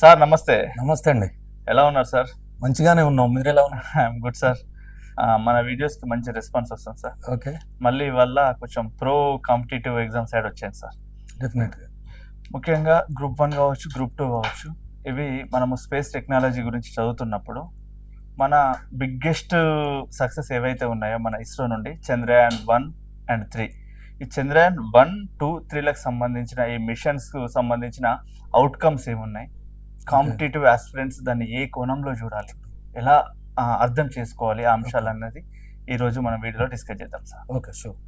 Sir నమస్తే. నమస్తే అండి. ఎలా ఉన్నారు సార్? మంచిగానే ఉన్నాం. మీరు ఎలా ఉన్నారు? I'm good sir. మన వీడియోస్కి మంచి రెస్పాన్స్ వస్తుంది సార్. ఓకే, మళ్ళీ వల్ల కొంచెం ప్రో కాంపిటేటివ్ ఎగ్జామ్ సైడ్ వచ్చాను సార్. డెఫినెట్గా. ముఖ్యంగా గ్రూప్ 1 కావచ్చు, గ్రూప్ 2 కావచ్చు, ఇవి మనము స్పేస్ టెక్నాలజీ గురించి చదువుతున్నప్పుడు మన బిగ్గెస్ట్ సక్సెస్ ఏవైతే ఉన్నాయో మన ఇస్రో నుండి చంద్రయాన్ 1 అండ్ 3, ఈ చంద్రయాన్ 1, 2, 3లకు సంబంధించిన ఈ మిషన్స్కు సంబంధించిన అవుట్కమ్స్ ఏమున్నాయి, కాంపిటేటివ్ ఆస్పిరెంట్స్ దాన్ని ఏ కోణంలో చూడాలి, ఎలా అర్థం చేసుకోవాలి ఆ అంశాలు అన్నది ఈరోజు మనం వీడియోలో డిస్కస్ చేద్దాం సార్. Okay, sure.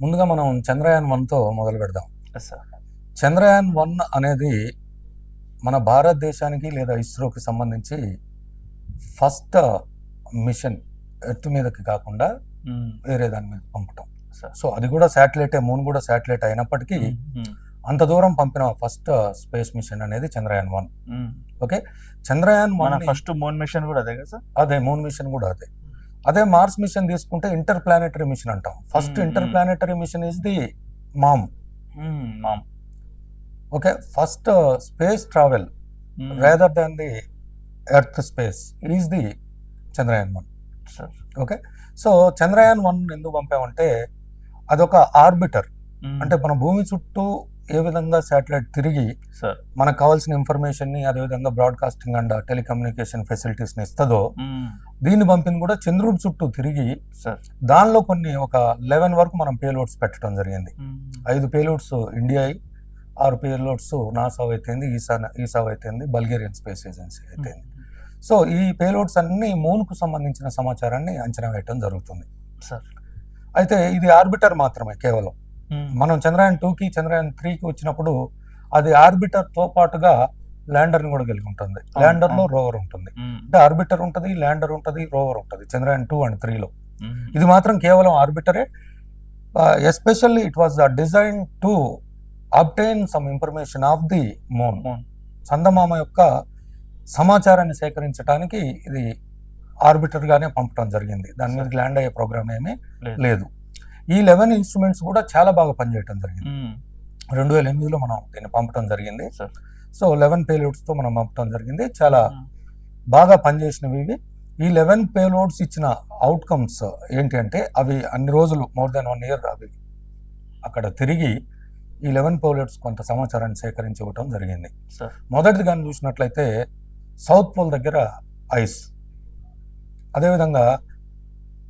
ముందుగా మనం చంద్రయాన్ 1తో మొదలు పెడదాం. Yes sir. చంద్రయాన్ 1 అనేది మన భారతదేశానికి లేదా ఇస్రోకి సంబంధించి ఫస్ట్ మిషన్ ఎర్త్ మీదకి కాకుండా వేరే దాని మీద పంపటం. సో అది కూడా శాటిలైటే, మూన్ కూడా శాటిలైట్ అయినప్పటికీ అంత దూరం పంపిన ఫస్ట్ స్పేస్ మిషన్ అనేది Chandrayaan 1. Okay, Chandrayaan 1 first moon machine కూడా అదే కదా సార్? అదే, మూన్ మిషన్ కూడా అదే. అదే మార్స్ మిషన్ తీసుకుంటే ఇంటర్ ప్లానెటరీ మిషన్ అంటాం. First interplanetary mission is the MOM. Okay, first space travel rather than the earth space is the Chandrayaan 1. Okay, so Chandrayaan 1 ఎందుకు పంపామంటే అదొక ఆర్బిటర్. అంటే మన భూమి చుట్టూ ఏ విధంగా శాటిలైట్ తిరిగి మనకు కావాల్సిన ఇన్ఫర్మేషన్ ని, అదేవిధంగా బ్రాడ్కాస్టింగ్ అండ్ టెలికమ్యూనికేషన్ ఫెసిలిటీస్ ని ఇస్తుందో, దీన్ని పంపింది కూడా చంద్రుడి చుట్టూ తిరిగి దానిలో కొన్ని ఒక 11 వరకు మనం పేలోడ్స్ పెట్టడం జరిగింది. 5 పేలోడ్స్ ఇండియా, 6 పేలోడ్స్ నాసా అయితేంది, ఈసా అయితేంది, బల్గేరియన్ స్పేస్ ఏజెన్సీ అయితేంది. సో ఈ పేలోడ్స్ అన్ని మూన్ కు సంబంధించిన సమాచారాన్ని అంచనా వేయటం జరుగుతుంది సార్. అయితే ఇది ఆర్బిటర్ మాత్రమే కేవలం. మనం చంద్రయాన్ 2కి చంద్రయాన్ 3కి వచ్చినప్పుడు అది ఆర్బిటర్ తో పాటుగా ల్యాండర్ ని కూడా కలిగి ఉంటుంది. ల్యాండర్ లో రోవర్ ఉంటుంది. అంటే ఆర్బిటర్ ఉంటుంది, ల్యాండర్ ఉంటుంది, రోవర్ ఉంటుంది చంద్రయాన్ 2 అండ్ 3లో. ఇది మాత్రం కేవలం ఆర్బిటరే. Especially it was design to obtain some information of the moon. చందమామ యొక్క సమాచారాన్ని సేకరించడానికి ఇది ఆర్బిటర్ గానే పంపడం జరిగింది. దాని మీద ల్యాండ్ అయ్యే ప్రోగ్రామ్ ఏమీ లేదు. ఈ 11 ఇన్స్ట్రుమెంట్స్ కూడా చాలా బాగా పనిచేయడం జరిగింది. 2008లో మనం దీన్ని పంపడం జరిగింది. సో 11 పేలోడ్స్ తో మనం పంపడం జరిగింది. చాలా బాగా పనిచేసినవి ఇవి. ఈ 11 పేలోడ్స్ ఇచ్చిన అవుట్కమ్స్ ఏంటి అంటే, అవి అన్ని రోజులు మోర్ దాన్ 1 year అవి అక్కడ తిరిగి ఈ 11 పేలోడ్స్ కొంత సమాచారాన్ని సేకరించి ఇవ్వటం జరిగింది. మొదటిది కానీ చూసినట్లయితే సౌత్ పోల్ దగ్గర ఐస్, అదేవిధంగా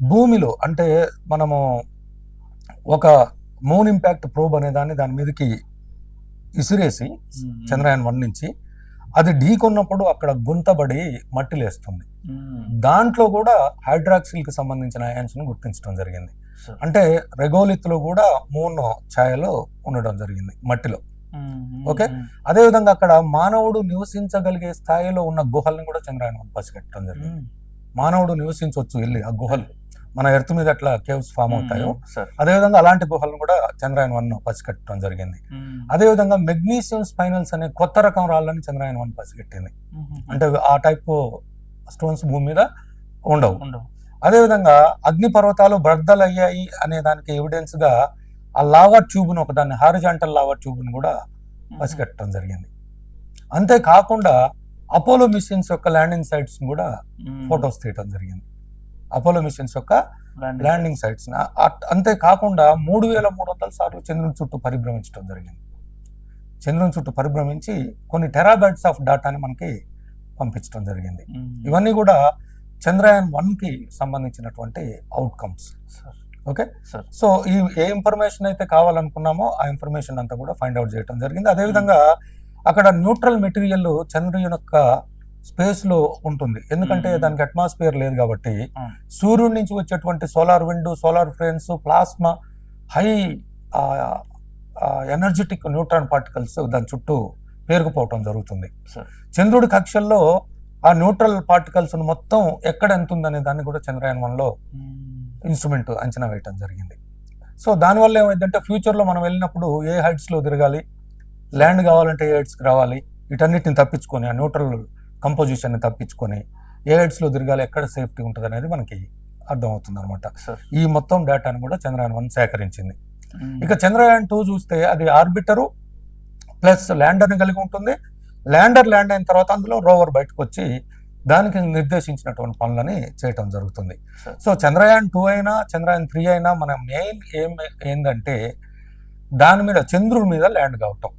భూమిలో అంటే మనము ఒక మూన్ ఇంపాక్ట్ ప్రోబ్ అనే దాని మీదకి ఇసిరేసి చంద్రయాన్ 1 నుంచి అది ఢీకొన్నప్పుడు అక్కడ గుంతబడి మట్టి లేస్తుంది. దాంట్లో కూడా హైడ్రాక్సిల్ కి సంబంధించిన అయాన్స్ ని గుర్తించడం జరిగింది. అంటే రెగోలిత్ లో కూడా మూన్ ఛాయలో ఉండడం జరిగింది మట్టిలో. ఓకే, అదేవిధంగా అక్కడ మానవుడు నివసించగలిగే స్థాయిలో ఉన్న గుహల్ని కూడా చంద్రయాన్ 1 పసిగట్టడం జరిగింది. మానవుడు నివసించవచ్చు వెళ్ళి ఆ గుహలు, మన ఎర్త్ మీద ఎట్లా కేవ్స్ ఫామ్ అవుతాయో అదేవిధంగా అలాంటి గుహలను కూడా చంద్రయాన్ 1 పసిగట్టడం జరిగింది. అదేవిధంగా మెగ్నీషియం స్పైనల్స్ అనే కొత్త రకం రాళ్ళని చంద్రయాన్ 1 పసిగట్టింది. అంటే ఆ టైప్ స్టోన్స్ భూమి మీద ఉండవు. అదేవిధంగా అగ్నిపర్వతాలు బద్దలయ్యాయి అనే దానికి ఎవిడెన్స్ గా ఆ లావా ట్యూబ్ను, ఒక దాన్ని హారిజాంటల్ లావా ట్యూబ్ను కూడా పసిగట్టడం జరిగింది. అంతేకాకుండా అపోలో మిషన్స్ యొక్క ల్యాండింగ్ సైట్స్ కూడా ఫొటోస్ తీయటం జరిగింది. అపోలో మిషన్స్ యొక్క ల్యాండింగ్ సైట్స్. అంతేకాకుండా 3300 సార్లు చంద్రుని చుట్టూ పరిభ్రమించడం జరిగింది. చంద్రుని చుట్టూ పరిభ్రమించి కొన్ని టెరాబైట్స్ ఆఫ్ డాటాని మనకి పంపించడం జరిగింది. ఇవన్నీ కూడా చంద్రయాన్ 1కి సంబంధించినటువంటి అవుట్కమ్స్. ఓకే, సో ఈ ఏ ఇన్ఫర్మేషన్ అయితే కావాలనుకున్నామో ఆ ఇన్ఫర్మేషన్ అంతా కూడా ఫైండ్ అవుట్ చేయడం జరిగింది. అదేవిధంగా అక్కడ న్యూట్రల్ మెటీరియల్ చంద్రుని యొక్క స్పేస్ లో ఉంటుంది. ఎందుకంటే దానికి అట్మాస్ఫియర్ లేదు కాబట్టి సూర్యుడి నుంచి వచ్చేటువంటి solar wind, solar frames, plasma, high energetic neutron particles దాని చుట్టూ పేరుకుపోవటం జరుగుతుంది. చంద్రుడి కక్షల్లో ఆ న్యూట్రల్ పార్టికల్స్ మొత్తం ఎక్కడ ఎంత ఉందనే దాన్ని కూడా చంద్రయాన్ 1లో ఇన్స్ట్రుమెంట్ అంచనా వేయటం జరిగింది. సో దానివల్ల ఏమైందంటే ఫ్యూచర్లో మనం వెళ్ళినప్పుడు ఏ హైట్స్లో తిరగాలి, ల్యాండ్ కావాలంటే ఏ హైట్స్కి రావాలి, వీటన్నిటిని తప్పించుకొని ఆ న్యూట్రల్ కంపోజిషన్ని తప్పించుకొని ఏ హైట్స్లో తిరగాలి, ఎక్కడ సేఫ్టీ ఉంటుంది అనేది మనకి అర్థమవుతుంది అనమాట. ఈ మొత్తం డేటాను కూడా చంద్రయాన్ 1 సేకరించింది. ఇక చంద్రయాన్ 2 చూస్తే అది ఆర్బిటరు ప్లస్ ల్యాండర్ని కలిగి ఉంటుంది. ల్యాండర్ ల్యాండ్ అయిన తర్వాత అందులో రోవర్ బయటకు వచ్చి దానికి నిర్దేశించినటువంటి పనులని చేయటం జరుగుతుంది. సో చంద్రయాన్ 2 అయినా చంద్రయాన్ 3 అయినా మన మెయిన్ ఏం ఏంటంటే దాని మీద చంద్రుడి మీద ల్యాండ్ కావటం,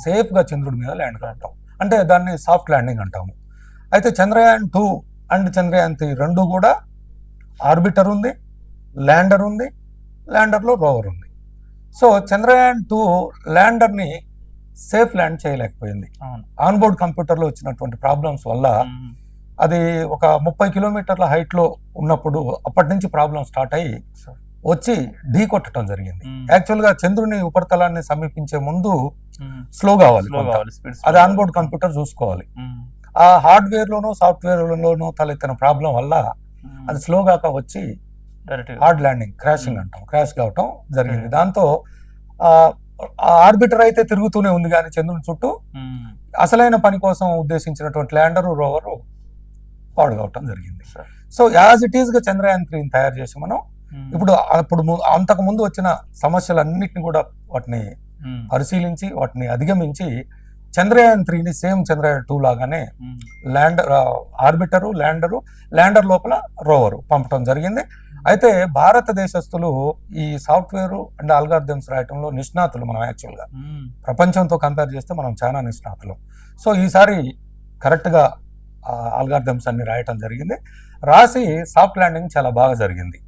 సేఫ్గా చంద్రుడి మీద ల్యాండ్ కావటం, అంటే దాన్ని సాఫ్ట్ ల్యాండింగ్ అంటాము. అయితే చంద్రయాన్ 2 అండ్ చంద్రయాన్ 3 రెండు కూడా ఆర్బిటర్ ఉంది, ల్యాండర్ ఉంది, ల్యాండర్లో రోవర్ ఉంది. సో చంద్రయాన్ 2 ల్యాండర్ని సేఫ్ ల్యాండ్ చేయలేకపోయింది. ఆన్బోర్డ్ కంప్యూటర్లో వచ్చినటువంటి ప్రాబ్లమ్స్ వల్ల అది ఒక 30 కిలోమీటర్ల హైట్లో ఉన్నప్పుడు అప్పటి నుంచి ప్రాబ్లం స్టార్ట్ అయ్యి వచ్చి ఢీ కొట్టడం జరిగింది. యాక్చువల్గా చంద్రుని ఉపరితలాన్ని సమీపించే ముందు స్లో కావాలి, అది ఆన్బోర్డ్ కంప్యూటర్ చూసుకోవాలి. ఆ హార్డ్వేర్ లోనో సాఫ్ట్వేర్ లోనో తలెత్తిన ప్రాబ్లం వల్ల అది స్లో గాక వచ్చి హార్డ్ ల్యాండింగ్, క్రాషింగ్ అంటాం, క్రాష్ కావటం జరిగింది. దాంతో ఆర్బిటర్ అయితే తిరుగుతూనే ఉంది కానీ చంద్రుని చుట్టూ అసలైన పని కోసం ఉద్దేశించినటువంటి ల్యాండరు రోవరు పాడు కావటం జరిగింది. సో యాజ్ ఇట్ ఈస్ గా చంద్రయాన్ 3 తయారు చేసి మనం ఇప్పుడు అంతకు ముందు వచ్చిన సమస్యలన్నిటిని కూడా వాటిని పరిశీలించి వాటిని అధిగమించి చంద్రయాన్ 3ని సేమ్ చంద్రయాన్ 2 లాగానే ల్యాండర్, ఆర్బిటరు, ల్యాండర్ లోపల రోవరు పంపడం జరిగింది. అయితే భారతదేశస్తులు ఈ సాఫ్ట్వేర్ అండ్ ఆల్గారిథమ్స్ రాయటంలో నిష్ణాతులు. మనం యాక్చువల్గా ప్రపంచంతో కంపేర్ చేస్తే మనం చాలా నిష్ణాతులు. సో ఈసారి కరెక్ట్గా ఆల్గారిథమ్స్ అన్ని రాయటం జరిగింది. రాసి సాఫ్ట్ ల్యాండింగ్ చాలా బాగా జరిగింది.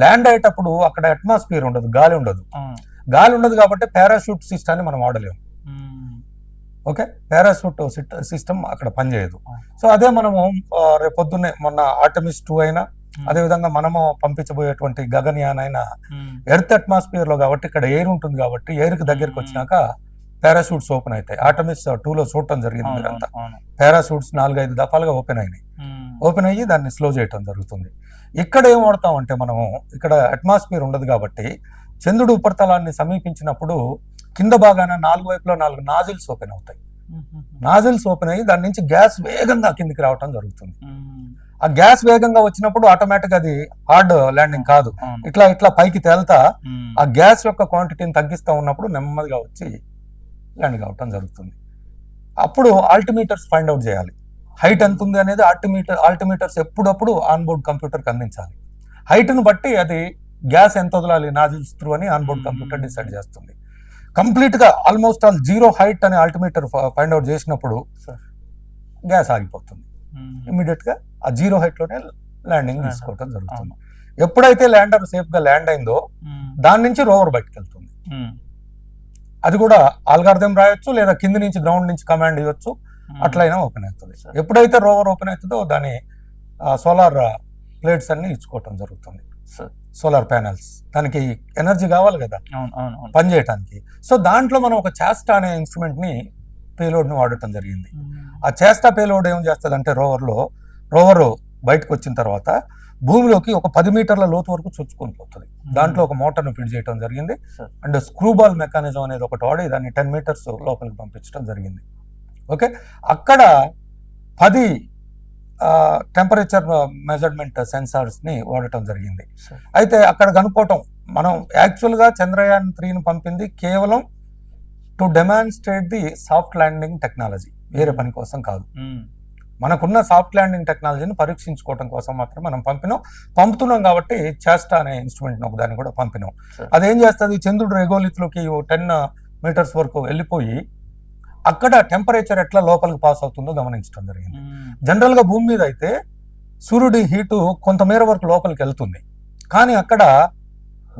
ల్యాండ్ అయ్యేటప్పుడు అక్కడ అట్మాస్ఫియర్ ఉండదు, గాలి ఉండదు కాబట్టి పారాషూట్ సిస్టాన్ని మనం వాడలేము. ఓకే, పారాషూట్ సిస్టమ్ అక్కడ పనిచేయదు. సో అదే మనము రేపు పొద్దున్నే మొన్న ఆర్టమిస్ 2 అయినా అదేవిధంగా మనము పంపించబోయేటువంటి గగన్యాన్ అయినా ఎర్త్ అట్మాస్ఫియర్ లో కాబట్టి ఇక్కడ ఎయిర్ ఉంటుంది కాబట్టి ఎయిర్ కి దగ్గరికి వచ్చినాక పారాషూట్స్ ఓపెన్ అవుతాయి. ఆర్టమిస్ 2లో చూడటం జరిగింది. మీరంతా పారాషూట్స్ 4-5 దఫాలుగా ఓపెన్ అయ్యి దాన్ని స్లో చేయటం జరుగుతుంది. ఇక్కడ ఏం వాడతాం అంటే మనము ఇక్కడ అట్మాస్ఫియర్ ఉండదు కాబట్టి చంద్రుడు ఉపరితలాన్ని సమీపించినప్పుడు కింద భాగాన 4 వైపులో 4 నాజిల్స్ ఓపెన్ అవుతాయి. నాజిల్స్ ఓపెన్ అయ్యి దాని నుంచి గ్యాస్ వేగంగా కిందికి రావటం జరుగుతుంది. ఆ గ్యాస్ వేగంగా వచ్చినప్పుడు ఆటోమేటిక్ అది హార్డ్ ల్యాండింగ్ కాదు, ఇట్లా పైకి తేల్తా ఆ గ్యాస్ యొక్క క్వాంటిటీని తగ్గిస్తూ ఉన్నప్పుడు నెమ్మదిగా వచ్చి ల్యాండ్ కావటం జరుగుతుంది. అప్పుడు ఆల్టిమీటర్స్ ఫైండ్ అవుట్ చేయాలి. హైట్ ఎంత ఉంది అనేది ఆల్టిమీటర్స్ ఎప్పుడప్పుడు ఆన్బోర్డ్ కంప్యూటర్కి అందించాలి. హైట్ను బట్టి అది గ్యాస్ ఎంత వదలాలి నాజిల్స్ త్రూ అని ఆన్బోర్డ్ కంప్యూటర్ డిసైడ్ చేస్తుంది. కంప్లీట్ గా ఆల్మోస్ట్ ఆల్ 0 హైట్ అని ఆల్టిమీటర్ ఫైండ్ అవుట్ చేసినప్పుడు గ్యాస్ ఆగిపోతుంది. ఇమీడియట్ గా ఆ 0 హైట్ లోనే ల్యాండింగ్ తీసుకోవడం జరుగుతుంది. ఎప్పుడైతే ల్యాండర్ సేఫ్ గా ల్యాండ్ అయిందో దాని నుంచి రోవర్ బయటకు వెళ్తుంది. అది కూడా ఆల్గారిథం రాయొచ్చు లేదా కింది నుంచి గ్రౌండ్ నుంచి కమాండ్ ఇవ్వచ్చు, అట్లయినా ఓపెన్ అవుతుంది. ఎప్పుడైతే రోవర్ ఓపెన్ అవుతుందో దాని సోలార్ ప్లేట్స్ అన్ని ఇచ్చుకోవటం జరుగుతుంది. సోలార్ ప్యానెల్స్, దానికి ఎనర్జీ కావాలి కదా పని చేయటానికి. సో దాంట్లో మనం ఒక చేస్టా అనే ఇన్స్ట్రుమెంట్ ని పేలోడ్ ని వాడటం జరిగింది. ఆ చేస్టా పేలోడ్ ఏం చేస్తుంది అంటే రోవర్ బయటకు వచ్చిన తర్వాత భూమిలోకి ఒక 10 మీటర్ల లోతు వరకు చొచ్చుకొని పోతుంది. దాంట్లో ఒక మోటార్ను ఫిట్ చేయడం జరిగింది అండ్ స్క్రూబాల్ మెకానిజం అనేది ఒకటి వాడి దాన్ని 10 మీటర్స్ లోపలికి పంపించడం జరిగింది. ఓకే, అక్కడ 10 టెంపరేచర్ మెజర్మెంట్ సెన్సార్స్ ని వాడటం జరిగింది. అయితే అక్కడ కనుక్కోవటం మనం యాక్చువల్ గా చంద్రయాన్ 3ని పంపింది కేవలం to demonstrate the soft landing technology, వేరే పని కోసం కాదు. మనకున్న సాఫ్ట్ ల్యాండింగ్ టెక్నాలజీని పరీక్షించుకోవడం కోసం మాత్రం మనం పంపుతున్నాం కాబట్టి చేస్టా అనే ఇన్స్ట్రుమెంట్ ఒక దాన్ని కూడా పంపినాం. అదేం చేస్తుంది, చంద్రుడు రెగోలిత్లోకి 10 మీటర్స్ వరకు వెళ్ళిపోయి అక్కడ టెంపరేచర్ ఎట్లా లోపలికి పాస్ అవుతుందో గమనించడం జరిగింది. జనరల్ గా భూమి మీద అయితే సూర్యుడి హీటు కొంతమేర వరకు లోపలికి వెళ్తుంది, కానీ అక్కడ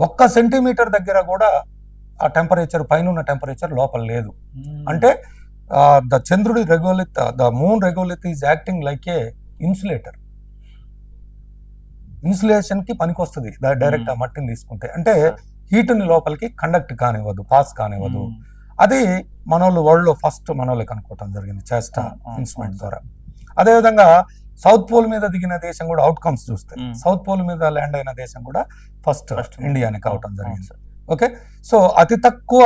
1 సెంటీమీటర్ దగ్గర కూడా ఆ టెంపరేచర్ పైన టెంపరేచర్ లోపల లేదు. అంటే ద చంద్రుడి regolith, the moon regolith is acting like A insulator. Insulation కి పనికి వస్తుంది డైరెక్ట్ ఆ మట్టిని తీసుకుంటే. అంటే హీటుని లోపలికి కండక్ట్ కానివ్వదు, పాస్ కానివ్వదు. అది మనోళ్ళు వరల్డ్ లో ఫస్ట్ మనోళ్ళకి అనుకోవటం జరిగింది చేస్టా ఇన్స్ట్రుమెంట్ ద్వారా. అదేవిధంగా సౌత్ పోల్ మీద దిగిన దేశం కూడా అవుట్కమ్స్ చూస్తే సౌత్ పోల్ మీద ల్యాండ్ అయిన దేశం కూడా ఫస్ట్ ఇండియాని కావటం జరిగింది. ఓకే, సో అతి తక్కువ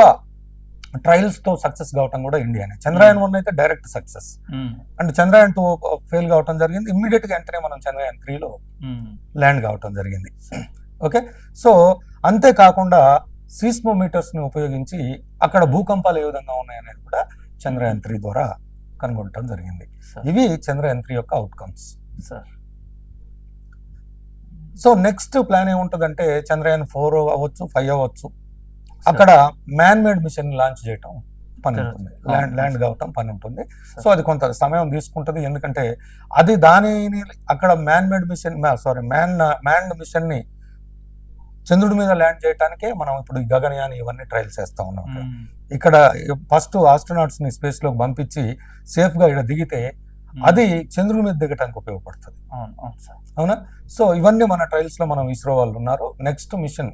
ట్రయల్స్ తో సక్సెస్ కావటం కూడా ఇండియానే. చంద్రయాన్ 1 అయితే direct success and Chandrayaan 2 fail కావటం జరిగింది. ఇమ్మీడియట్ గా వెంటనే మనం చంద్రయాన్ 3లో ల్యాండ్ కావటం జరిగింది. ఓకే, సో అంతేకాకుండా సీస్మోమీటర్స్ ని ఉపయోగించి అక్కడ భూకంపాలు ఏ విధంగా ఉన్నాయనేది కూడా చంద్రయాన్ 3 ద్వారా కనుగొనడం జరిగింది. సార్ ఇవి చంద్రయాన్ 3 యొక్క outcomes. Sir so next plan ఏముంటుందంటే చంద్రయాన్ 4 అవ్వచ్చు, 5 అవ్వచ్చు, అక్కడ మ్యాన్ మేడ్ మిషన్ లాంచ్ చేయటం పని ఉంటుంది, ల్యాండ్ కావటం పని ఉంటుంది. సో అది కొంత సమయం తీసుకుంటుంది, ఎందుకంటే అది దానిని అక్కడ మ్యాన్డ్ మిషన్ ని చంద్రుడి మీద ల్యాండ్ చేయడానికే మనం ఇప్పుడు ఈ గగనయాన్ ఇవన్నీ ట్రయల్స్ చేస్తా ఉన్నాం. ఇక్కడ ఫస్ట్ ఆస్ట్రోనాట్స్ ని స్పేస్ లోకి పంపించి సేఫ్ గా ఇక్కడ దిగితే అది చంద్రుడి మీద దిగటానికి ఉపయోగపడుతుంది. అవునా? సో ఇవన్నీ మన ట్రయల్స్ లో మనం ఇస్రో వాళ్ళు ఉన్నారు. నెక్స్ట్ మిషన్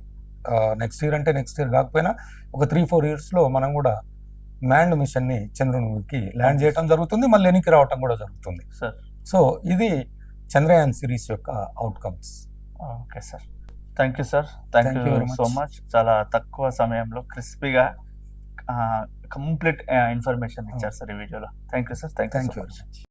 నెక్స్ట్ ఇయర్ అంటే నెక్స్ట్ ఇయర్ కాకపోయినా ఒక 3-4 years లో మనం కూడా మ్యాన్డ్ మిషన్ ని చంద్రుని మీదకి ల్యాండ్ చేయడం జరుగుతుంది, మళ్ళీ వెనక్కి రావటం కూడా జరుగుతుంది. సో ఇది చంద్రయాన్ సిరీస్ యొక్క outcomes. Okay sir, thank you sir, thank you so much. చాలా తక్కువ సమయంలో క్రిస్పీగా కంప్లీట్ ఇన్ఫర్మేషన్ ఇచ్చారు సార్ ఈ వీడియోలో. Thank you sir, thank you so much.